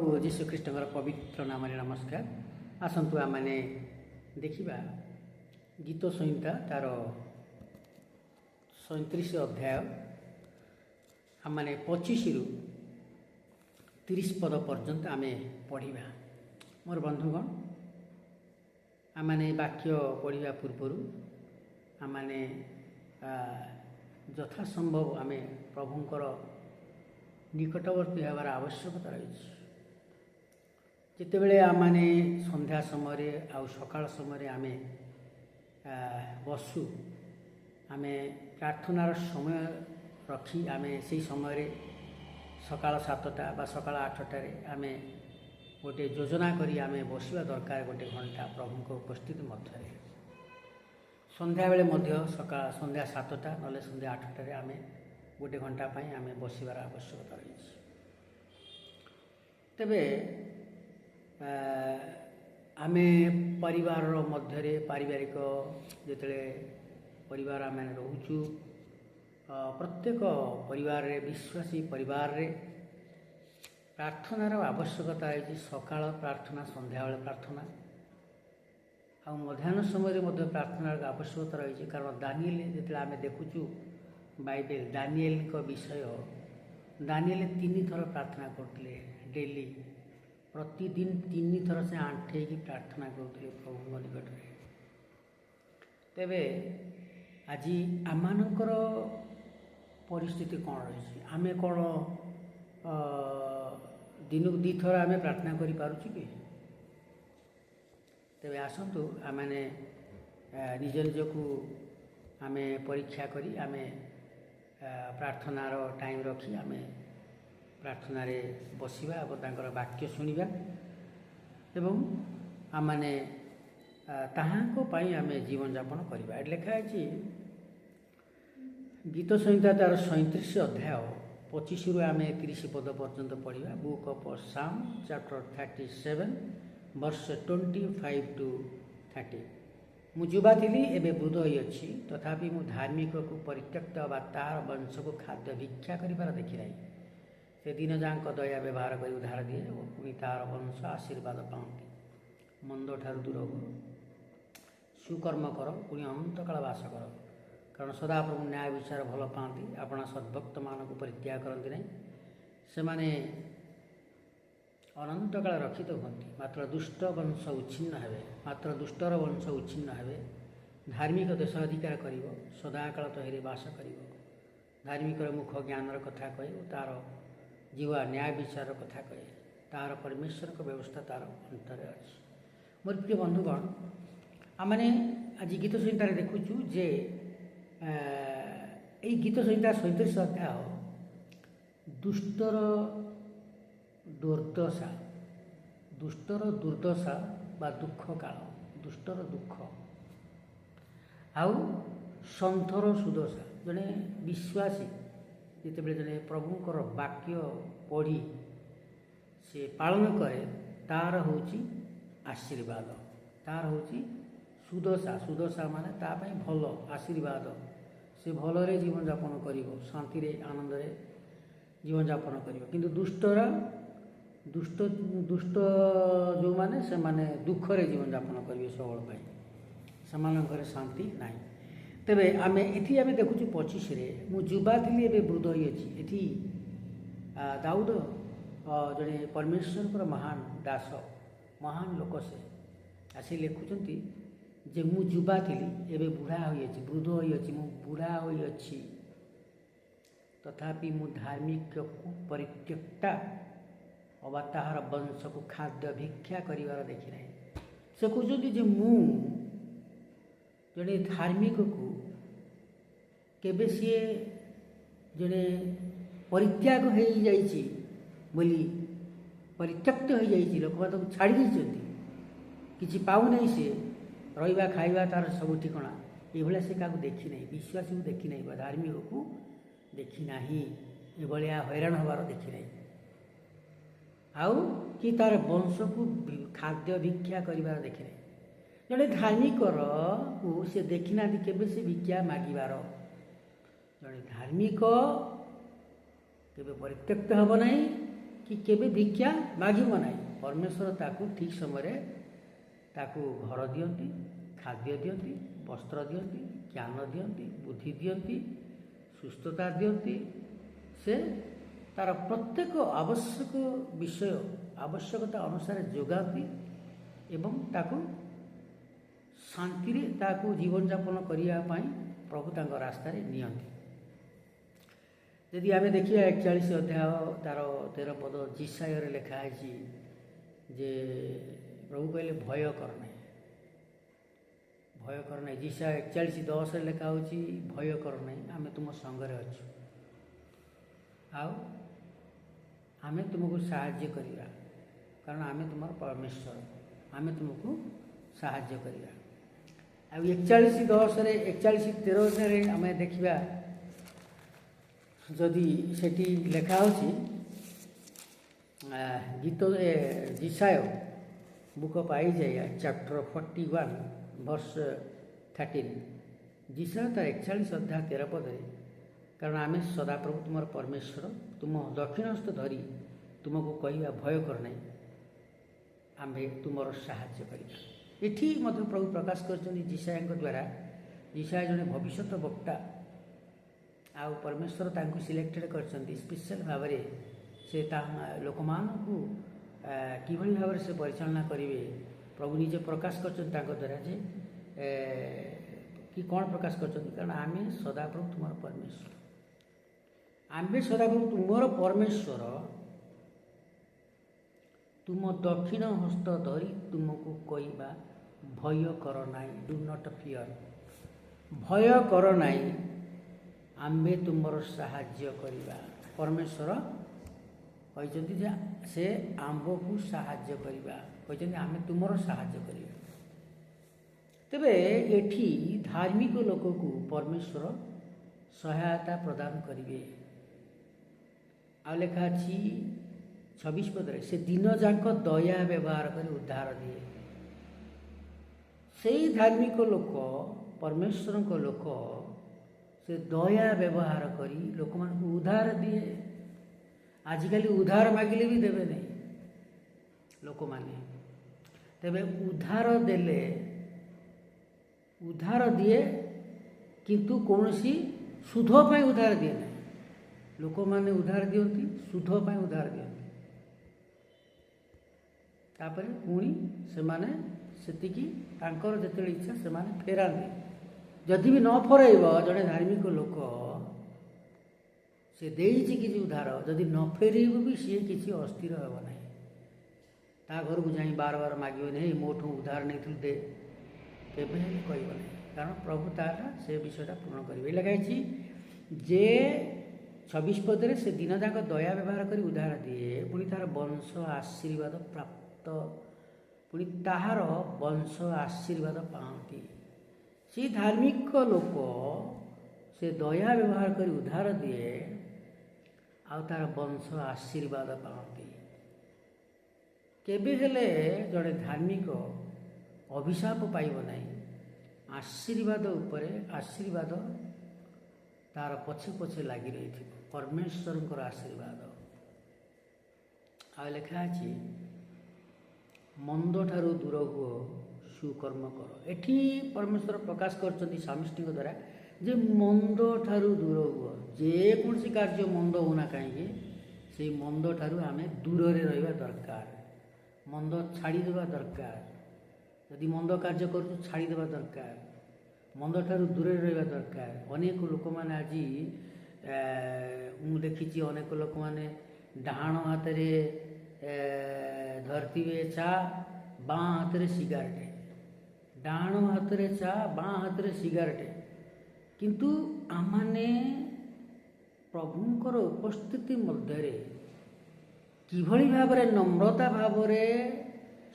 प्रभु जीशुख्रीष्ट पवित्र नाम नमस्कार। आसतु आम देखा गीत संहिता तार 37 अध्याय आम 25 रु 30 पद पर्यंत आम पढ़ा। मोर बंधुगण आम वाक्य पढ़ा पूर्वर आम यथासंभव आम प्रभुंकर निकटवर्ती होवार आवश्यकता रही। जितेबले आम संध्या समय आउ सकाळ समय आम बसु आम प्रार्थनार समय रखी आम से समय सकाळ 7टा बा सकाळ 8टारे आम गोटे योजना करी आम बसवा दरकार गोटे घंटा प्रभु उपस्थिति मध्य संध्या बेले सकाळ संध्या 7टा ना संध्या 8टारे आम गोटे घंटा आम बसबार आवश्यकता रही। तेबे आम परिवार मध्य पारिवारिक जिते परिवार आम रोचु प्रत्येक परिवार रे विश्वासी परिवार रे प्रार्थनार आवश्यकता है। सकाळ प्रार्थना संध्या बेले प्रार्थना आ मध्याह्न समय प्रार्थनार आवश्यकता रही। कारण दानिएल जिते आम देखुचु बाइबल दानिएल विषय दानिएल 3 थर प्रार्थना करते डेली प्रतिदिन 3 थर से आंठे प्रार्थना करते प्रभु निकट में। तेबे आज आमर परिस्थिति कौन रही आम कौन दिन को 2 थर आम प्रार्थना कर पारुछु कि? तेबे आसतु आम निज निजको आम परीक्षा करी आम प्रार्थनार टाइम रखी आम प्रार्थना रे बसिबा और वाक्य शुणा एवं आम ताहाको पई आम जीवन यापन करवा। लिखा है गीत संहिता तार 37 अध्याय 25 रु आम 30 पद पर्यंत पढ़ा। बुक ऑफ साम चैप्टर 37 वर्ष 25 to 30। मु युवा थी एवं वृद्ध होती तथापि मु धार्मिक को परित्यक्त बा तार वंश को खाद्य भिक्षा कर देखी ना। से दिन जाक दया व्यवहार कर उधार दिए और पुणी तार वंश आशीर्वाद पाती। मंद ठार दूर हो सुकर्म कर पुणी अनंत काल बास कर। कारण सदाप्रभु न्याय विचार भल पाती। आपणा सद्भक्त मान को परित्याग करती नहीं से माने अनंत काल रक्षित होती। मात्र दुष्ट वंश उच्छिन्न हेबे मात्र दुष्टर वंश उच्छिन्न हेबे। धार्मिक देश अधिकार कर सदाकाल तहिरे बास कर। धार्मिक मुख ज्ञानर कथा कहे तार जीवा न्याय विचार कथा कहे तार परमेश्वर को व्यवस्था तार अंतर अच्छी। मोर प्रिय बंधुगण आमने आज गीत संहितार देखुचु जे यही गीत संहिता 37 अध्याय दुष्टर दुर्दशा बा दुख काल दुष्टर दुख आउ सन्थर सुदशा। जड़े विश्वासी जिते जड़े प्रभुंकर वाक्य पढ़ी से पालन करे तार होची आशीर्वाद तार होची सुदशा। सुदशा माने तापाई भल आशीर्वाद से भलरे जीवन यापन करिवो शांति रे आनंद रे जीवन यापन करिवो। किंतु दुष्ट दुष्ट जो माने से माने दुख रे जीवन यापन करिवे सबल पाई समानकर शांति नाही। तेबे आमे एथि आमे देखुछु 25 रे मु युवा थिली एबे वृद्ध होइछि। एथि दाऊद जड़े परमेश्वर महान दास महान लोक से आसी लिखुचंती जे मु युवा थिली एबे बुढ़ा होइछि वृद्ध होइछि मु बुढ़ा होइछि तथापि मु धार्मिक को परित्यक्ता अबा ताहार वंश को खाद्य भिक्षा करिवार देखी ना। से कहते जे मु जड़े धार्मिक को केबे सी जड़े परित्याग हो जाइछि बोली परित्यक्त हो जाइछि लोक तो छाड़ी देइछन्ति किछि पाउ नहीं से रहिबा खाइबा तार सब ठिकाना ये से क्या देखी ना। विश्वासी को देखी ना धार्मिक को देखी ना ये हैरान हबार देखी ना। आउ कि तार वंश को खाद्य भिक्षा करिवार देखी ना। जड़े धार्मिक को से देखी ना केबे से भिक्षा मागिबार। जड़े धार्मिक केबे परित्यक्त हब नहीं कि केबे भिक्षा मागिब नाही। परमेश्वर ताकू ठीक समय ताकू घर दियंती, खाद्य दियंती, वस्त्र दियंती, ज्ञान दियंती, बुद्धि दियंती, सुस्थता दियंती। से तार प्रत्येक आवश्यक विषय आवश्यकता अनुसार जोगाती एवं ताकू शांति रे ताकू जीवन यापन करिया पाई प्रभु तांको रास्ता रे नियंती। यदि आम देखिए 41 अध्याय तार 13 पद जिसाय लिखा है जे प्रभु कहले भय कर नहीं, भय कर नहीं। जिसा 41:10 लिखा हो भय कर नहीं, आम तुम संगरे अच्छु, आमे तुमको साहाय्य करिया, कारण आमे तुम परमेश्वर, आमे तुमको साहाय्य करिया। 41:10 41:13 आम देखा जदि सेठी लेखा होची गीत जिसाय बुक ऑफ आइजाया चैप्टर 41 वर्ष 13 जिसाय तार 41 अध्याय 13 पद। कारण आमे सदाप्रभु तुम परमेश्वर तुम दक्षिणस्थ धरी तुमको कहवा भय कर नहीं, आमे तुमर साहाय्य करिया। एठी मध्य प्रभु प्रकाश करछन जिसाय द्वारा। जिसाय जने भविष्यत वक्ता आ परमेश्वर तांको सिलेक्टेड करछन्ती स्पेशल भाव में से लोक मानू किभली भाव से परिचालना करेंगे। प्रभु निजे प्रकाश करछन तांको द्वारा जे कि कौन प्रकाश करछन, कारण आमे सदाप्रभु तुम परमेश्वर, आमे सदाप्रभु तुमर परमेश्वर तुम दक्षिण हस्त धरी तुमको कहवा भय कर नाई, डू नॉट फियर, भय कर नाई, आमे तुमर साहाय्य करिबा। परमेश्वर कहते से आम्भ को साहाय्य करिबा, कहते आमे तुमर साहाय्य करिबा। तेबे एठी धार्मिक लोक को परमेश्वर सहायता प्रदान करिवे। आ लेखा अछि 26 पदरे से दिन जाक दया व्यवहार कर उद्धार दिए। से धार्मिक लोक परमेश्वर को लोक से दया व्यवहार करी लोक मान को उद्धार दिए। आजिकल उद्धार मागिले भी देवे नहीं लोक माने, तेबे उद्धार देले उद्धार दिए किंतु कौनसी सुध पाई उद्धार दिए नहीं। लोक माने उद्धार दियंती सुध पाई उद्धार दियंती, तापर पुणी से माने सेतिकी तांकर जेतेले इच्छा से माने फेरांती। जदि भी न फरब जड़े धार्मिक लोक से देइछि किछि उद्धार, जदि न फेरब भी सी किछि अस्थिर हेब ना, ता घर को जाई बार बार मागियो नहीं मोठू उद्धार नहीं दे, केबे कहब ना, कारण प्रभु तार से विषयटा पूर्ण करेंगे। लगाई जे 26 पदरे से दिन जाक दया व्यवहार कर उद्धार दिए, पुणी तार वंश आशीर्वाद प्राप्त, पुणी ताहार वंश आशीर्वाद पाती। से धार्मिक लोक से दया व्यवहार कर उद्धार दिए आ तार वंश आशीर्वाद पाती। केबे हेले जड़े धार्मिक अभिशाप पाइब नहीं, आशीर्वाद उपरे आशीर्वाद तार पछे पछे लगी रही थी, परमेश्वर आशीर्वाद। आ लेखा अछि मंद ठारू दूर हुओ सुकर्म कर। एठी परमेश्वर प्रकाश करछन्ती सामिष्टि द्वारा जे मंद ठारू दूर हुओ, जेकोसी कार्य मंद होना कहीं से मंद ठारू आमे दूर रे रहिबा दरकार, मंद छाड़ी देबा दरकार। यदि मंद कार्य करू छाड़ी देबा दरकार, मंद ठारू दूर रे रहिबा दरकार। अनेक लोक माने आज मु देखिछि अनेक लोक माने डाहाण हाथ रे धरतीवे चा, बाँ हाथ रे सिगारेट, डाहाण हाथ रे चा बाँ हाथ रे सिगारेट। किंतु आमाने प्रभुंकर उपस्थिति मध्य किभली भाव रे नम्रता भाव रे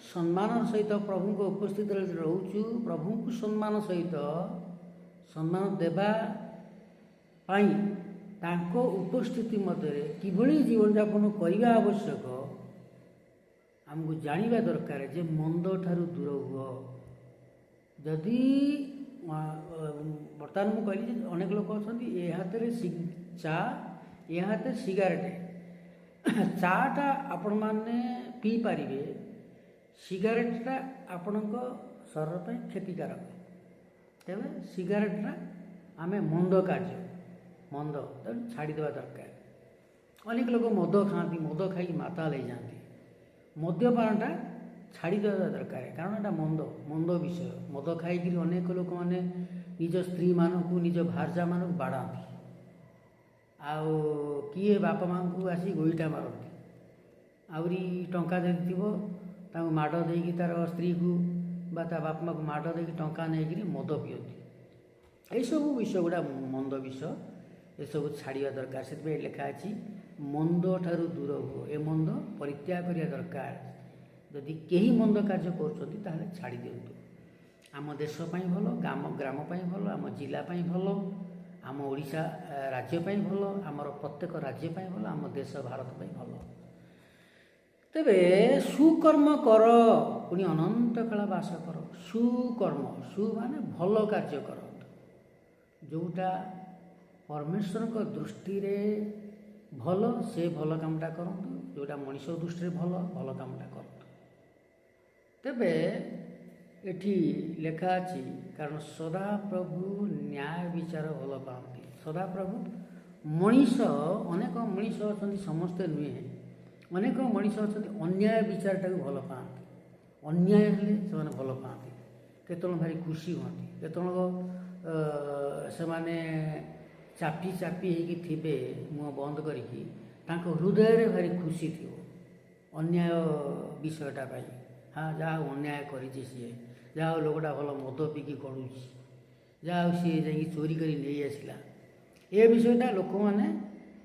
सम्मान सहित प्रभु को उपस्थित रोचु, प्रभु को सम्मान सहित सम्मान देवा पाई तांको उपस्थिति मध्य किभली जीवन यापन करने आवश्यक आमको जानिबा दरकार जे मंद ठारू दूर हुओ। जदि बर्तमान मुझे कहली अनेक लोक अच्छा ये हाथ में चा ये हाथ सिगारेट, ଚାଟା ଆପଣମାନେ ପିଇପାରିବେ, ସିଗାରେଟଟା ଆପଣଙ୍କ ଶରୀର ପାଇଁ କ୍ଷତିକାରକ। ତେବେ ସିଗାରେଟଟା ଆମେ ମନ୍ଦ କାର୍ଯ୍ୟ, ମନ୍ଦ ତେଣୁ ଛାଡ଼ିଦେବା ଦରକାର। ଅନେକ ଲୋକ ମଦ ଖାଆନ୍ତି, ମଦ ଖାଇକି ମାତାଲ ହେଇଯାଆନ୍ତି। ମଦ୍ୟପାନଟା ଛାଡ଼ିଦେବା ଦରକାର, କାରଣ ଏଟା ମନ୍ଦ ବିଷୟ। ମଦ ଖାଇକିରି ଅନେକ ଲୋକମାନେ ନିଜ ସ୍ତ୍ରୀମାନଙ୍କୁ, ନିଜ ଭାର୍ଯ୍ୟାମାନଙ୍କୁ ବାଡ଼ାନ୍ତି, ଆଉ କିଏ ବାପା ମାଆଙ୍କୁ ଆସି ଗୋଇଠା ମାରନ୍ତି। ଆହୁରି ଟଙ୍କା ଦେଇଥିବ ତାଙ୍କୁ ମାଡ଼ ଦେଇକି ତାର ସ୍ତ୍ରୀକୁ ବା ତା ବାପା ମାଆକୁ ମାଡ଼ ଦେଇକି ଟଙ୍କା ନେଇକିରି ମଦ ପିଅନ୍ତି। ଏଇସବୁ ବିଷୟ ଗୁଡ଼ା ମନ୍ଦ ବିଷୟ, ଏସବୁ ଛାଡ଼ିବା ଦରକାର। ସେଥିପାଇଁ ଲେଖା ଅଛି ମନ୍ଦ ଠାରୁ ଦୂର ହୁଅ, ଏ ମନ୍ଦ ପରିତ୍ୟାଗ କରିବା ଦରକାର। ଯଦି କେହି ମନ୍ଦ କାର୍ଯ୍ୟ କରୁଛନ୍ତି ତାହେଲେ ଛାଡ଼ି ଦିଅନ୍ତୁ। ଆମ ଦେଶ ପାଇଁ ଭଲ, ଗ୍ରାମ ପାଇଁ ଭଲ, ଆମ ଜିଲ୍ଲା ପାଇଁ ଭଲ, ଆମ ଓଡ଼ିଶା ରାଜ୍ୟ ପାଇଁ ଭଲ, ଆମର ପ୍ରତ୍ୟେକ ରାଜ୍ୟ ପାଇଁ ଭଲ, ଆମ ଦେଶ ଭାରତ ପାଇଁ ଭଲ। ତେବେ ସୁକର୍ମ କର, ପୁଣି ଅନନ୍ତ କାଳ ବାସ କର। ସୁକର୍ମ, ସୁ ମାନେ ଭଲ କାର୍ଯ୍ୟ କରନ୍ତୁ, ଯେଉଁଟା ପରମେଶ୍ୱରଙ୍କ ଦୃଷ୍ଟିରେ ଭଲ, ସେ ଭଲ କାମଟା କରନ୍ତୁ। ଯେଉଁଟା ମଣିଷ ଦୃଷ୍ଟିରେ ଭଲ, ଭଲ କାମଟା କରନ୍ତୁ। ତେବେ ଏଠି ଲେଖା ଅଛି, କାରଣ ସଦାପ୍ରଭୁ ନ୍ୟାୟ ବିଚାର ଭଲ ପାଆନ୍ତି। ସଦାପ୍ରଭୁ ମଣିଷ, ଅନେକ ମଣିଷ ଅଛନ୍ତି, ସମସ୍ତେ ନୁହେଁ, ଅନେକ ମଣିଷ ଅଛନ୍ତି ଅନ୍ୟାୟ ବିଚାରଟାକୁ ଭଲ ପାଆନ୍ତି। ଅନ୍ୟାୟ ହେଲେ ସେମାନେ ଭଲ ପାଆନ୍ତି, କେତେବେଳେ ଭାରି ଖୁସି ହୁଅନ୍ତି, କେତେବେଳେ ସେମାନେ ଚାପି ହେଇକି ଥିବେ ମୁହଁ ବନ୍ଦ କରିକି, ତାଙ୍କ ହୃଦୟରେ ଭାରି ଖୁସି ଥିବ ଅନ୍ୟାୟ ବିଷୟଟା ପାଇଁ। ହଁ, ଯାହା ହଉ ଅନ୍ୟାୟ କରିଛି ସିଏ, ଯାହା ହଉ ଲୋକଟା ଭଲ ମଦ ପିଇକି ଗଡ଼ୁଛି, ଯାହା ହଉ ସିଏ ଯାଇକି ଚୋରି କରି ନେଇ ଆସିଲା। ଏ ବିଷୟଟା ଲୋକମାନେ,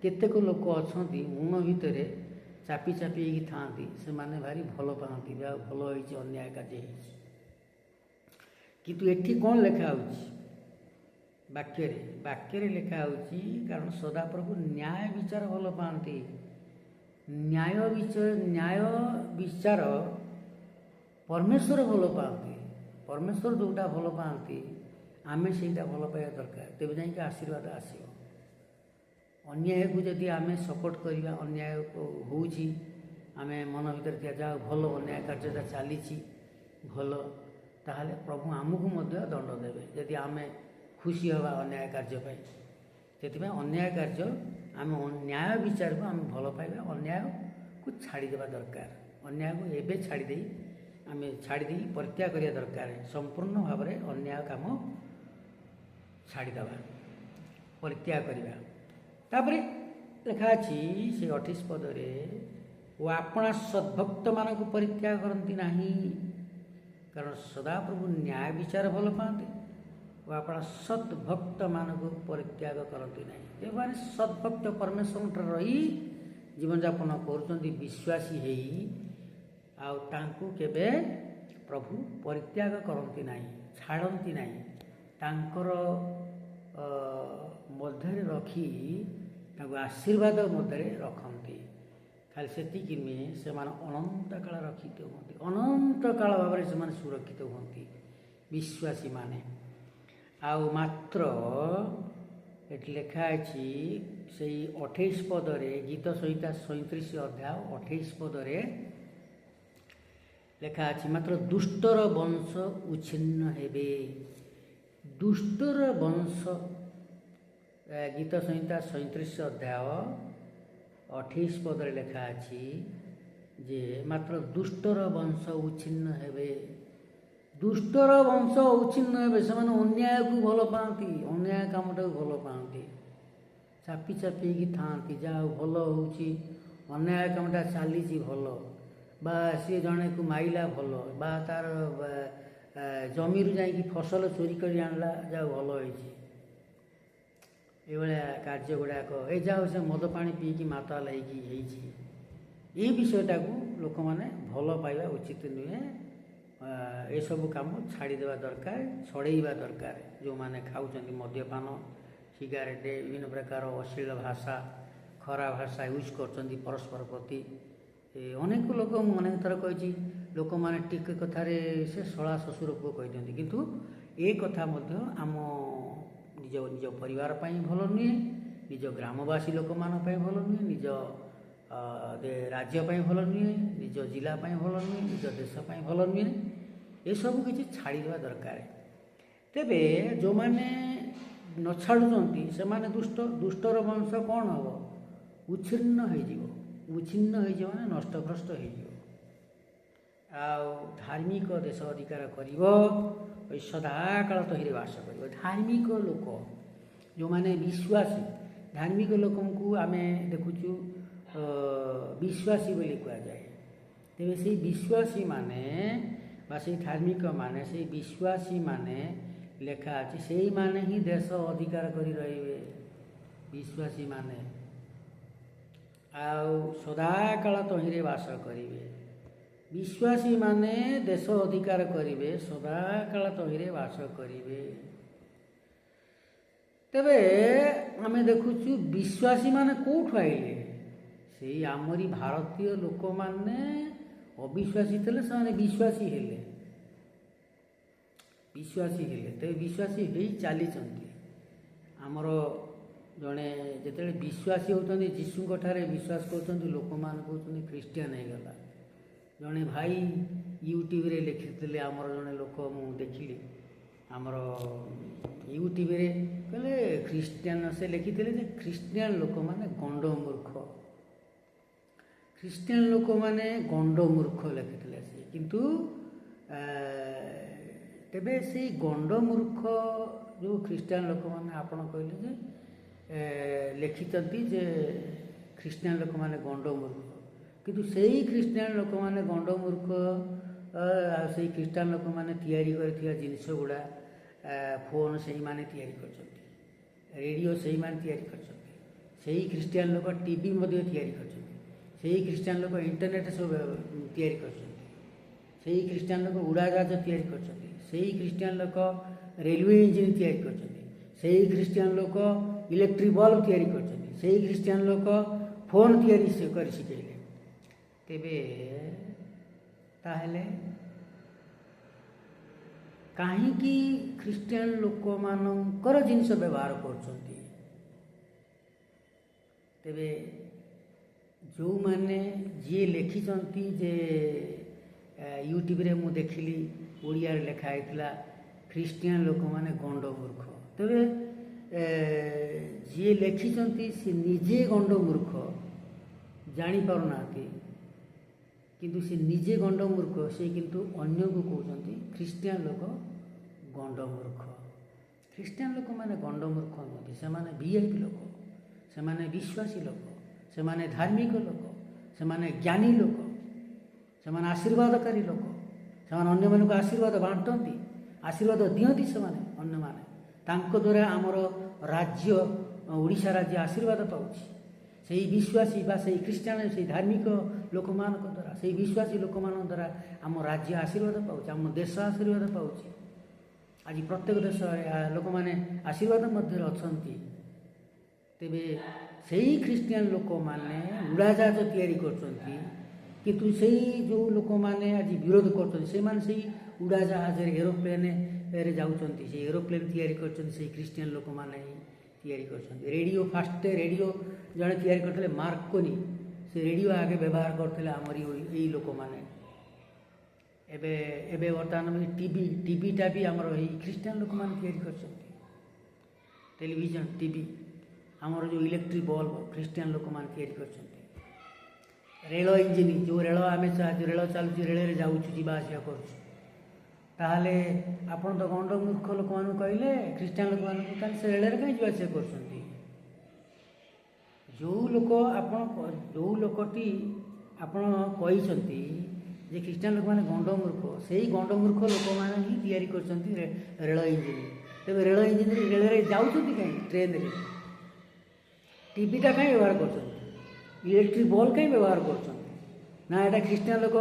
କେତେକ ଲୋକ ଅଛନ୍ତି ମନ ଭିତରେ ଚାପି ହେଇକି ଥାଆନ୍ତି, ସେମାନେ ଭାରି ଭଲ ପାଆନ୍ତି, ଯାହା ଭଲ ହେଇଛି, ଅନ୍ୟାୟ କାର୍ଯ୍ୟ ହେଇଛି। କିନ୍ତୁ ଏଠି କ'ଣ ଲେଖା ହେଉଛି ବାକ୍ୟରେ ଲେଖା ହେଉଛି, କାରଣ ସଦାପ୍ରଭୁ ନ୍ୟାୟ ବିଚାର ଭଲ ପାଆନ୍ତି। ନ୍ୟାୟ ବିଚାର ପରମେଶ୍ୱର ଭଲ ପାଆନ୍ତି। ପରମେଶ୍ୱର ଯେଉଁଟା ଭଲ ପାଆନ୍ତି, ଆମେ ସେଇଟା ଭଲ ପାଇବା ଦରକାର, ତେବେ ଯାଇକି ଆଶୀର୍ବାଦ ଆସିବ। ଅନ୍ୟାୟକୁ ଯଦି ଆମେ ସପୋର୍ଟ କରିବା, ଅନ୍ୟାୟ ହେଉଛି, ଆମେ ମନ ଭିତରେ ଥିବା ଯାହା ଭଲ ଅନ୍ୟାୟ କାର୍ଯ୍ୟଟା ଚାଲିଛି ଭଲ, ତାହେଲେ ପ୍ରଭୁ ଆମକୁ ମଧ୍ୟ ଦଣ୍ଡ ଦେବେ ଯଦି ଆମେ ଖୁସି ହେବା ଅନ୍ୟାୟ କାର୍ଯ୍ୟ ପାଇଁ। ସେଥିପାଇଁ ଅନ୍ୟାୟ କାର୍ଯ୍ୟ, ଆମେ ନ୍ୟାୟ ବିଚାରକୁ ଆମେ ଭଲ ପାଇବା, ଅନ୍ୟାୟକୁ ଛାଡ଼ିଦେବା ଦରକାର। ଅନ୍ୟାୟକୁ ଏବେ ଆମେ ଛାଡ଼ିଦେଇ ପରିତ୍ୟାଗ କରିବା ଦରକାର। ସମ୍ପୂର୍ଣ୍ଣ ଭାବରେ ଅନ୍ୟାୟ କାମ ଛାଡ଼ିଦେବା, ପରିତ୍ୟାଗ କରିବା। ତାପରେ ଲେଖା ଅଛି ସେ 28 ପଦରେ, ଓ ଆପଣା ସଦ୍ଭକ୍ତମାନଙ୍କୁ ପରିତ୍ୟାଗ କରନ୍ତି ନାହିଁ, କାରଣ ସଦାପ୍ରଭୁ ନ୍ୟାୟ ବିଚାର ଭଲ ପାଆନ୍ତି, ଓ ଆପଣା ସଦ୍ଭକ୍ତମାନଙ୍କୁ ପରିତ୍ୟାଗ କରନ୍ତି ନାହିଁ। ଯେଉଁମାନେ ସଦ୍ଭକ୍ତ ପରମେଶ୍ୱରଙ୍କଠାରେ ରହି ଜୀବନଯାପନ କରୁଛନ୍ତି, ବିଶ୍ୱାସୀ ହେଇ, ଆଉ ତାଙ୍କୁ କେବେ ପ୍ରଭୁ ପରିତ୍ୟାଗ କରନ୍ତି ନାହିଁ, ଛାଡ଼ନ୍ତି ନାହିଁ, ତାଙ୍କର ମଧ୍ୟରେ ରଖି ତାଙ୍କୁ ଆଶୀର୍ବାଦ ମଧ୍ୟରେ ରଖନ୍ତି। ଖାଲି ସେତିକି ନୁହେଁ, ସେମାନେ ଅନନ୍ତ କାଳ ରକ୍ଷିତ ହୁଅନ୍ତି, ଅନନ୍ତ କାଳ ଭାବରେ ସେମାନେ ସୁରକ୍ଷିତ ହୁଅନ୍ତି ବିଶ୍ୱାସୀମାନେ। ଆଉ ମାତ୍ର ଏଠି ଲେଖା ଅଛି ସେଇ 28 ପଦରେ, ଗୀତ ସଂହିତା 37 ଅଧ୍ୟାୟ 28 ପଦରେ ଲେଖା ଅଛି, ମାତ୍ର ଦୁଷ୍ଟର ବଂଶ ଉଚ୍ଛିନ୍ନ ହେବେ। ଦୁଷ୍ଟର ବଂଶ, ଗୀତ ସଂହିତା 37 ଅଧ୍ୟାୟ 28 ପଦରେ ଲେଖା ଅଛି ଯେ ମାତ୍ର ଦୁଷ୍ଟର ବଂଶ ଉଚ୍ଛିନ୍ନ ହେବେ। ଦୁଷ୍ଟର ବଂଶ ଉଚ୍ଛିନ୍ନ ହେବେ, ସେମାନେ ଅନ୍ୟାୟକୁ ଭଲ ପାଆନ୍ତି, ଅନ୍ୟାୟ କାମଟାକୁ ଭଲ ପାଆନ୍ତି, ଚାପି ହେଇକି ଥାଆନ୍ତି। ଯାହା ଭଲ ହେଉଛି, ଅନ୍ୟାୟ କାମଟା ଚାଲିଛି ଭଲ, ବା ସିଏ ଜଣେକୁ ମାଇଲା ଭଲ, ବା ତାର ଜମିରୁ ଯାଇକି ଫସଲ ଚୋରି କରି ଆଣିଲା, ଯାହା ଭଲ ହେଇଛି। ଏଇଭଳିଆ କାର୍ଯ୍ୟ ଗୁଡ଼ାକ, ଏ ଯାହା ହଉ ସେ ମଦ ପାଣି ପିଇକି ମାତାଲ ହେଇଛି, ଏଇ ବିଷୟଟାକୁ ଲୋକମାନେ ଭଲ ପାଇବା ଉଚିତ ନୁହେଁ। ଏସବୁ କାମ ଛାଡ଼ିଦେବା ଦରକାର, ଛଡ଼େଇବା ଦରକାର। ଯେଉଁମାନେ ଖାଉଛନ୍ତି ମଦ୍ୟପାନ, ସିଗାରେଟ, ବିଭିନ୍ନ ପ୍ରକାର ଅଶ୍ଳୀଳ ଭାଷା, ଖରାପ ଭାଷା ୟୁଜ୍ କରୁଛନ୍ତି ପରସ୍ପର ପ୍ରତି। ଅନେକ ଲୋକ, ମୁଁ ଅନେକ ଥର କହିଛି, ଲୋକମାନେ ଟିକେ କଥାରେ ସେ ଶଳା ଶ୍ୱଶୁର ପୁଅ କହିଦିଅନ୍ତି, କିନ୍ତୁ ଏ କଥା ମଧ୍ୟ ଆମ ନିଜ ପରିବାର ପାଇଁ ଭଲ ନୁହେଁ, ନିଜ ଗ୍ରାମବାସୀ ଲୋକମାନଙ୍କ ପାଇଁ ଭଲ ନୁହେଁ, ନିଜ राज्य भल नुहे निज जिला भल नुहे निज देश भल नुहे एसबू किसी छाड़वा दरकार। तेबे जो मैंने न छाड़ुंट से दुष्ट दुष्टर वंश कौन हम उच्छिन्न उच्छिन्न हो नष्टभ्रष्ट हो धार्मिक देश अधिकार कर सदाकाल तहिरे बास कर। धार्मिक लोक जो मैंने विश्वासी धार्मिक लोक आम देखुचु विश्वासी बोली कह जाए। तेरे से विश्वासी माने बा से धार्मिक माने से विश्वासी माने लेखा अच्छी से माने ही देश अधिकार करी रहिबे विश्वासी माने आउ सदाकाल तहिरे बास करिवे। विश्वासी माने देश अधिकार करिवे सदाकाल तहिरे बास करिवे। तेबे आमे देखुचु विश्वासी माने कोठु आइले से आमरी भारतीय लोक माने अविश्वासी थे से विश्वासी हेले तेरे विश्वासी हो चली आमर जड़े जिते विश्वासी होती जीशु ठारे विश्वास कर लोक मान कहते ख्रीस्टियान हो गला। जड़े भाई यूट्यूब रे लिखी आमर जड़े लोक मु देखिली आमर यूट्यूब रे कहले ख्रीस्टियान से लिखी ख्रीस्टियान लोक माने गंड मूर्ख ख्रीस्टियान लोक माने गंड मूर्ख लिखी से किंतु तेबे से गंड मूर्ख जो ख्रीस्टियान लोक मैंने आपड़ कहले जे लिखिंट जे ख्रीस्टियान लोक मैंने गंड मूर्ख किंतु से ख्रीस्टियान लोक मैंने गंड मूर्ख से ख्रीस्टियान लोक मैंने तैयारी जिनस गुड़ा फोन से माने तैयारी कर रेडियो से माने तैयारी कर ख्रीस्टियान लोक टीवी मध्य तैयारी कर ख्रीस्टियान लोक इंटरनेट सब तैयारी कर ख्रीस्टियान लोक उड़ाजाहाज तैयारी कर ख्रीस्टियान लोक रेलवे इंजिन तैयारी कर ख्रीस्टियान लोक इलेक्ट्रिक बल्ब तैयारी कर ख्रीस्टियान लोक फोन तैयारी कर शिखेले। तेबे ताहले कहीं ख्रीस्टियान लोक मानकर जिनस व्यवहार कर तेबे जो माने जी लिखिं जे यूट्यूब रे मु देखिली ओडिया लिखाई ख्रीस्टियान लोक माने गंड मूर्ख। तेरे जी लिखिं सी निजे गंड मूर्ख जापारना किंतु से निजे गंड मूर्ख से किंतु अन्य को कहते ख्रीस्टियान लोक गंड मूर्ख। ख्रीस्टियान लोक माने गंड मूर्ख नुहति से वीआईपी लोक से विश्वासी लोक से धार्मिक लोक से ज्ञानी लोक से आशीर्वादकारी लोक से अन्य मानक आशीर्वाद बांटती आशीर्वाद दियंती से अन्य माने तांको द्वारा आमर राज्य ओडिशा राज्य आशीर्वाद पाउछि से विश्वासी बा से ख्रीस्टियान से धार्मिक लोक मान द्वारा से विश्वासी लोक मान द्वारा आम राज्य आशीर्वाद पाउछि आम देश आशीर्वाद पाउछि। आज प्रत्येक देश लोक माने आशीर्वाद मध्य अछंती। तेबे से ख्रीस्टियान लोक माने उड़ाजाहाज तैयारी करछंती किंतु से जो लोक माने आज विरोध करछंती से माने से उड़ाजाहाज एरोप्लेन रे जाउछंती से एरोप्लेन तैयारी करछंती से ख्रीस्टियान लोक माने तैयारी करछंती। रेडियो फास्ट रेडियो जड़े तैयारी करथिले मार्कोनी से रेडियो आगे व्यवहार करथिले हमर एई लोक माने एबे एबे वर्तमान टीवीटा भी आमर ख्रीस्टियान लोक माने तैयारी करछंती। टेलीविजन टीवी आमर जो इलेक्ट्रिक बल्ब ख्रीस्टियान लोक माने तैयारी करछंती। रेल इंजिन जो रेल आम रेल चलुची रेल जाऊँ जावासिया कर ताहले आपण तो गंड मूर्ख लोक मान कहले ख्रीस्टियान लोक मान से रेल कहीं जावासिया कर जो लोक आपण जो लोकटी आपण कहते जे ख्रीस्टियान लोक मैंने गंड मूर्ख से ही गंड मूर्ख लोक मैंने ही तैयारी कर रेल इंजिन। तेज रेल इंजिन रेल जाऊँ कहीं ट्रेन रे टीवीटा कहीं व्यवहार कर इलेक्ट्रिक बल्ब कहीं व्यवहार कर ना यहाँ ख्रीस्टियान लोक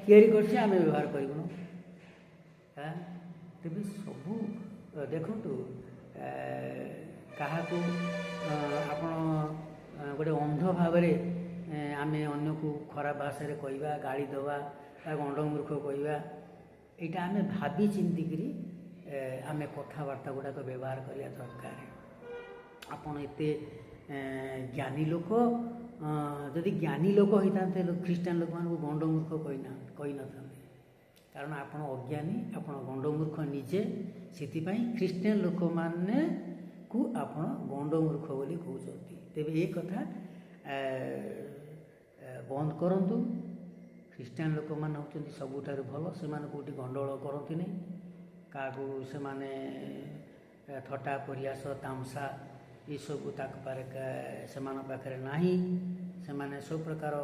तैयारी कर आम व्यवहार करूँ तेज सबू देखु क्या आपण गोटे अंध भाव आम अन्न को खराब भाषा कहवा गाड़ी दवा गंड मूर्ख कहवा यहाँ आम भावी चिंतिकी आम कथबार्ता गुड़ाक व्यवहार करवा दरकार। आपड़ एत ज्ञानी लोक ଯଦି ଜ୍ଞାନୀ ଲୋକ ହୋଇଥାନ୍ତେ ଖ୍ରୀଷ୍ଟିଆନ ଲୋକମାନଙ୍କୁ ଗଣ୍ଡମୂର୍ଖ କହିନଥାନ୍ତେ, କାରଣ ଆପଣ ଅଜ୍ଞାନୀ, ଆପଣ ଗଣ୍ଡମୂର୍ଖ ନିଜେ, ସେଥିପାଇଁ ଖ୍ରୀଷ୍ଟିଆନ ଲୋକମାନଙ୍କୁ ଆପଣ ଗଣ୍ଡମୂର୍ଖ ବୋଲି କହୁଛନ୍ତି। ତେବେ ଏ କଥା ବନ୍ଦ କରନ୍ତୁ। ଖ୍ରୀଷ୍ଟିଆନ ଲୋକମାନେ ହେଉଛନ୍ତି ସବୁଠାରୁ ଭଲ, ସେମାନେ କେଉଁଠି ଗଣ୍ଡଗୋଳ କରନ୍ତି ନାହିଁ, କାହାକୁ ସେମାନେ ଥଟ୍ଟା ପରିହାସ ତାମସା ଏସବୁ ସେମାନଙ୍କ ପାଖରେ ନାହିଁ। ସେମାନେ ସବୁ ପ୍ରକାର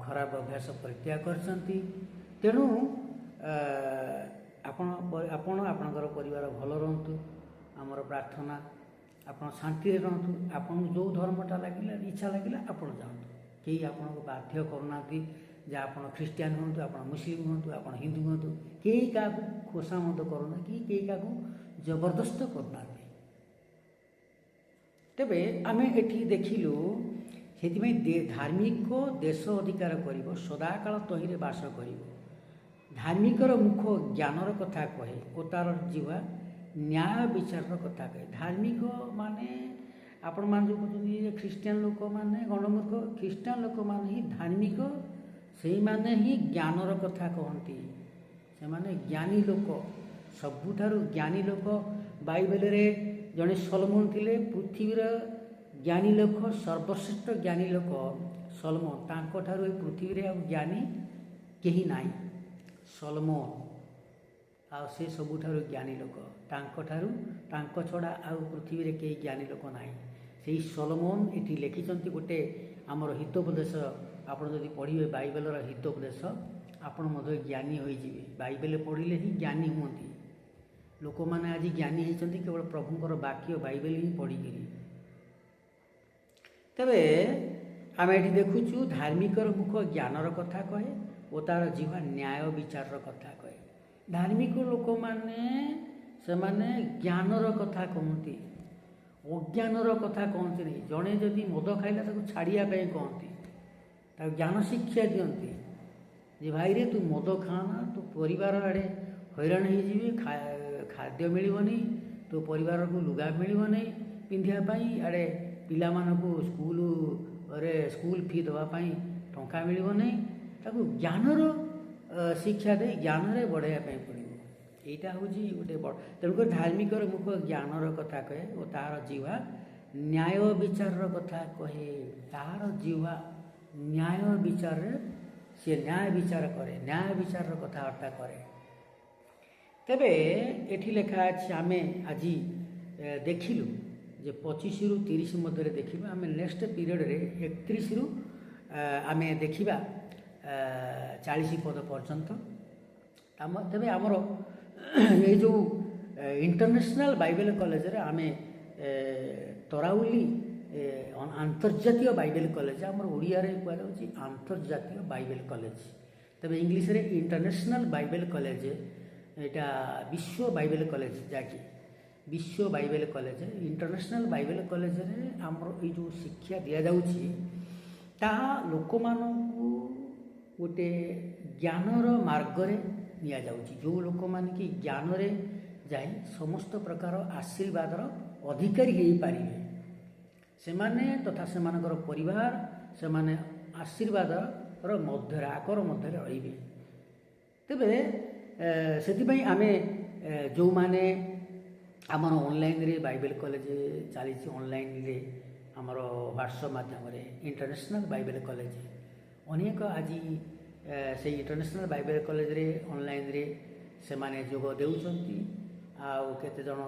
ଖରାପ ଅଭ୍ୟାସ ପରିତ୍ୟାଗ କରିଛନ୍ତି। ତେଣୁ ଆପଣ ଆପଣଙ୍କର ପରିବାର ଭଲ ରୁହନ୍ତୁ, ଆମର ପ୍ରାର୍ଥନା। ଆପଣ ଶାନ୍ତିରେ ରୁହନ୍ତୁ। ଆପଣଙ୍କୁ ଯେଉଁ ଧର୍ମଟା ଇଚ୍ଛା ଲାଗିଲା ଆପଣ ଯାଆନ୍ତୁ, କେହି ଆପଣଙ୍କୁ ବାଧ୍ୟ କରୁନାହାନ୍ତି ଯେ ଆପଣ ଖ୍ରୀଷ୍ଟିଆନ ହୁଅନ୍ତୁ, ଆପଣ ମୁସଲିମ ହୁଅନ୍ତୁ, ଆପଣ ହିନ୍ଦୁ ହୁଅନ୍ତୁ, କେହି କାହାକୁ ଖୋସାମତ କରୁନାହାନ୍ତି, କେହି କାହାକୁ ଜବରଦସ୍ତ କରୁନାହାନ୍ତି। ତେବେ ଆମେ ଏଠି ଦେଖିଲୁ, ସେଥିପାଇଁ ଧାର୍ମିକ ଦେଶ ଅଧିକାର କରିବ, ସଦାକାଳ ତହିଁରେ ବାସ କରିବ। ଧାର୍ମିକର ମୁଖ ଜ୍ଞାନର କଥା କହେ ଓ ତାର ଜିହ୍ୱା ନ୍ୟାୟ ବିଚାରର କଥା କହେ। ଧାର୍ମିକ ମାନେ ଆପଣମାନେ ଯେଉଁ କହୁଛନ୍ତି ଯେ ଖ୍ରୀଷ୍ଟିଆନ ଲୋକମାନେ ଗଣ୍ଡମୂର୍ଖ, ଖ୍ରୀଷ୍ଟିଆନ ଲୋକମାନେ ହିଁ ଧାର୍ମିକ, ସେଇମାନେ ହିଁ ଜ୍ଞାନର କଥା କହନ୍ତି। ସେମାନେ ଜ୍ଞାନୀ ଲୋକ, ସବୁଠାରୁ ଜ୍ଞାନୀ ଲୋକ। ବାଇବେଲରେ ଜଣେ ସଲୋମନ ଥିଲେ, ପୃଥିବୀର ଜ୍ଞାନୀ ଲୋକ, ସର୍ବଶ୍ରେଷ୍ଠ ଜ୍ଞାନୀ ଲୋକ ସଲୋମନ। ତାଙ୍କଠାରୁ ଏ ପୃଥିବୀରେ ଆଉ ଜ୍ଞାନୀ କେହି ନାହିଁ। ସଲୋମନ ଆଉ ସେ ସବୁଠାରୁ ଜ୍ଞାନୀ ଲୋକ, ତାଙ୍କ ଛଡ଼ା ଆଉ ପୃଥିବୀରେ କେହି ଜ୍ଞାନୀ ଲୋକ ନାହିଁ। ସେଇ ସଲୋମନ ଏଠି ଲେଖିଛନ୍ତି ଗୋଟେ ଆମର ହିତୋପଦେଶ। ଆପଣ ଯଦି ପଢ଼ିବେ ବାଇବେଲର ହିତୋପଦେଶ, ଆପଣ ମଧ୍ୟ ଜ୍ଞାନୀ ହୋଇଯିବେ। ବାଇବେଲ ପଢ଼ିଲେ ହିଁ ଜ୍ଞାନୀ ହୁଅନ୍ତି। ଲୋକମାନେ ଆଜି ଜ୍ଞାନୀ ହେଇଛନ୍ତି କେବଳ ପ୍ରଭୁଙ୍କର ବାକ୍ୟ ବାଇବେଲ ହିଁ ପଢ଼ିକିରି। ତେବେ ଆମେ ଏଠି ଦେଖୁଛୁ ଧାର୍ମିକର ମୁଖ ଜ୍ଞାନର କଥା କହେ ଓ ତାର ଜିହ୍ୱା ନ୍ୟାୟ ବିଚାରର କଥା କହେ। ଧାର୍ମିକ ଲୋକମାନେ ସେମାନେ ଜ୍ଞାନର କଥା କହନ୍ତି, ଅଜ୍ଞାନର କଥା କହନ୍ତି ନାହିଁ। ଜଣେ ଯଦି ମଦ ଖାଇଲା ତାକୁ ଛାଡ଼ିବା ପାଇଁ କହନ୍ତି, ତାକୁ ଜ୍ଞାନ ଶିକ୍ଷା ଦିଅନ୍ତି ଯେ ଭାଇରେ ତୁ ମଦ ଖାଆନା, ତୁ ପରିବାର ଆଡ଼େ ହଇରାଣ ହେଇଯିବେ, ଖାଦ୍ୟ ମିଳିବନି, ତୋ ପରିବାରକୁ ଲୁଗା ମିଳିବନି ପିନ୍ଧିବା ପାଇଁ, ଆଡ଼େ ପିଲାମାନଙ୍କୁ ସ୍କୁଲ ଫି ଦେବା ପାଇଁ ଟଙ୍କା ମିଳିବ ନାହିଁ। ତାକୁ ଜ୍ଞାନର ଶିକ୍ଷା ଦେଇ ଜ୍ଞାନରେ ବଢ଼ାଇବା ପାଇଁ ପଡ଼ିବ। ଏଇଟା ହେଉଛି ଗୋଟେ ବଡ଼। ତେଣୁକରି ଧାର୍ମିକର ମୁଖ ଜ୍ଞାନର କଥା କହେ ଓ ତାହାର ଜିହ୍ୱା ନ୍ୟାୟ ବିଚାରର କଥା କହେ। ତାହାର ଜିହ୍ୱା ନ୍ୟାୟ ବିଚାରରେ ସେ ନ୍ୟାୟ ବିଚାର କରେ, ନ୍ୟାୟ ବିଚାରର କଥାବାର୍ତ୍ତା କରେ। ତେବେ ଏଠି ଲେଖା ଅଛି, ଆମେ ଆଜି ଦେଖିଲୁ ଯେ 25ରୁ 30 ମଧ୍ୟରେ ଦେଖିବା। ଆମେ ନେକ୍ସଟ ପିରିୟଡ଼ରେ 31ରୁ ଆମେ ଦେଖିବା 40 ପଦ ପର୍ଯ୍ୟନ୍ତ। ତେବେ ଆମର ଏଇ ଯେଉଁ ଇଣ୍ଟରନ୍ୟାସନାଲ ବାଇବେଲ କଲେଜରେ ଆମେ ତରାଉଲି ଆନ୍ତର୍ଜାତୀୟ ବାଇବେଲ କଲେଜ, ଆମର ଓଡ଼ିଆରେ କୁହାଯାଉଛି ଆନ୍ତର୍ଜାତୀୟ ବାଇବେଲ କଲେଜ। ତେବେ ଇଂଲିଶରେ ଇଣ୍ଟରନ୍ୟାସନାଲ ବାଇବେଲ କଲେଜ, ଏଇଟା ବିଶ୍ୱ ବାଇବେଲ କଲେଜ, ଯାହାକି ବିଶ୍ୱ ବାଇବେଲ କଲେଜ। ଇଣ୍ଟରନ୍ୟାସନାଲ ବାଇବେଲ କଲେଜରେ ଆମର ଏଇ ଯେଉଁ ଶିକ୍ଷା ଦିଆଯାଉଛି ତାହା ଲୋକମାନଙ୍କୁ ଗୋଟେ ଜ୍ଞାନର ମାର୍ଗରେ ନିଆଯାଉଛି। ଯେଉଁ ଲୋକମାନେ କି ଜ୍ଞାନରେ ଯାଇ ସମସ୍ତ ପ୍ରକାର ଆଶୀର୍ବାଦର ଅଧିକାରୀ ହେଇପାରିବେ, ସେମାନେ ତଥା ସେମାନଙ୍କର ପରିବାର, ସେମାନେ ଆଶୀର୍ବାଦର ମଧ୍ୟରେ ଆଗର ମଧ୍ୟରେ ରହିବେ। ତେବେ ସେଥିପାଇଁ ଆମେ ଯେଉଁମାନେ ଆମର ଅନଲାଇନ୍ରେ ବାଇବେଲ କଲେଜ ଚାଲିଛି, ଅନଲାଇନ୍ରେ ଆମର ହ୍ୱାଟ୍ସଆପ୍ ମାଧ୍ୟମରେ ଇଣ୍ଟରନ୍ୟାସନାଲ ବାଇବେଲ କଲେଜ, ଅନେକ ଆଜି ସେଇ ଇଣ୍ଟରନ୍ୟାସନାଲ ବାଇବେଲ କଲେଜରେ ଅନଲାଇନ୍ରେ ସେମାନେ ଯୋଗ ଦେଉଛନ୍ତି। ଆଉ କେତେଜଣ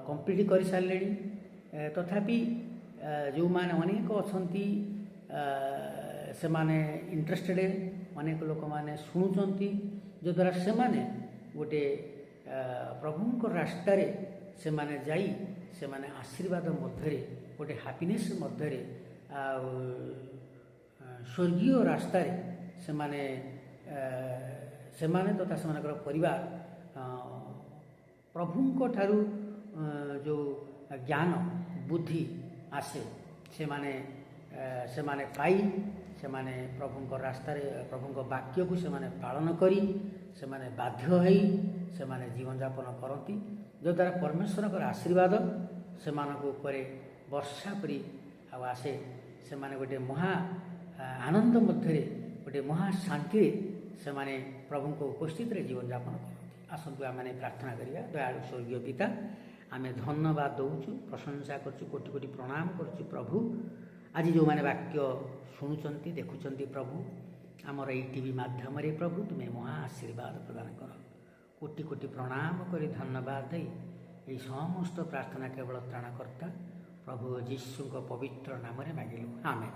କମ୍ପ୍ଲିଟ୍ କରିସାରିଲେଣି। ତଥାପି ଯେଉଁମାନେ ଅନେକ ଅଛନ୍ତି ସେମାନେ ଇଣ୍ଟରେଷ୍ଟେଡ଼, ଅନେକ ଲୋକମାନେ ଶୁଣୁଛନ୍ତି, ଯଦ୍ୱାରା ସେମାନେ ଗୋଟେ ପ୍ରଭୁଙ୍କ ରାସ୍ତାରେ ସେମାନେ ଯାଇ ସେମାନେ ଆଶୀର୍ବାଦ ମଧ୍ୟରେ, ଗୋଟେ ହାପିନେସ୍ ମଧ୍ୟରେ, ଆଉ ସ୍ୱର୍ଗୀୟ ରାସ୍ତାରେ ସେମାନେ ତଥା ସେମାନଙ୍କର ପରିବାର ପ୍ରଭୁଙ୍କ ଠାରୁ ଯେଉଁ ଜ୍ଞାନ ବୁଦ୍ଧି ଆସେ ସେମାନେ ପାଇ ସେମାନେ ପ୍ରଭୁଙ୍କ ରାସ୍ତାରେ ପ୍ରଭୁଙ୍କ ବାକ୍ୟକୁ ସେମାନେ ପାଳନ କରି ସେମାନେ ବାଧ୍ୟ ହୋଇ ସେମାନେ ଜୀବନଯାପନ କରନ୍ତି, ଯଦ୍ୱାରା ପରମେଶ୍ୱରଙ୍କର ଆଶୀର୍ବାଦ ସେମାନଙ୍କ ଉପରେ ବର୍ଷା ପରି ଆଉ ଆସେ ସେମାନେ ଗୋଟେ ମହା ଆନନ୍ଦ ମଧ୍ୟରେ ଗୋଟେ ମହା ଶାନ୍ତିରେ ସେମାନେ ପ୍ରଭୁଙ୍କ ଉପସ୍ଥିତିରେ ଜୀବନଯାପନ କରନ୍ତି। ଆସନ୍ତୁ ଆମେ ପ୍ରାର୍ଥନା କରିବା। ଦୟାଳୁ ସ୍ୱର୍ଗୀୟ ପିତା, ଆମେ ଧନ୍ୟବାଦ ଦେଉଛୁ, ପ୍ରଶଂସା କରୁଛୁ, କୋଟି କୋଟି ପ୍ରଣାମ କରୁଛୁ ପ୍ରଭୁ। ଆଜି ଯେଉଁମାନେ ବାକ୍ୟ ଶୁଣୁଛନ୍ତି, ଦେଖୁଛନ୍ତି ପ୍ରଭୁ, ଆମର ଏଇ ଟିଭି ମାଧ୍ୟମରେ ପ୍ରଭୁ ତୁମେ ମହା ଆଶୀର୍ବାଦ ପ୍ରଦାନ କର। କୋଟି କୋଟି ପ୍ରଣାମ କରି ଧନ୍ୟବାଦ ଦେଇ ଏହି ସମସ୍ତ ପ୍ରାର୍ଥନା କେବଳ ତ୍ରାଣକର୍ତ୍ତା ପ୍ରଭୁ ଯୀଶୁଙ୍କ ପବିତ୍ର ନାମରେ ମାଗିଲୁ, ଆମେନ୍।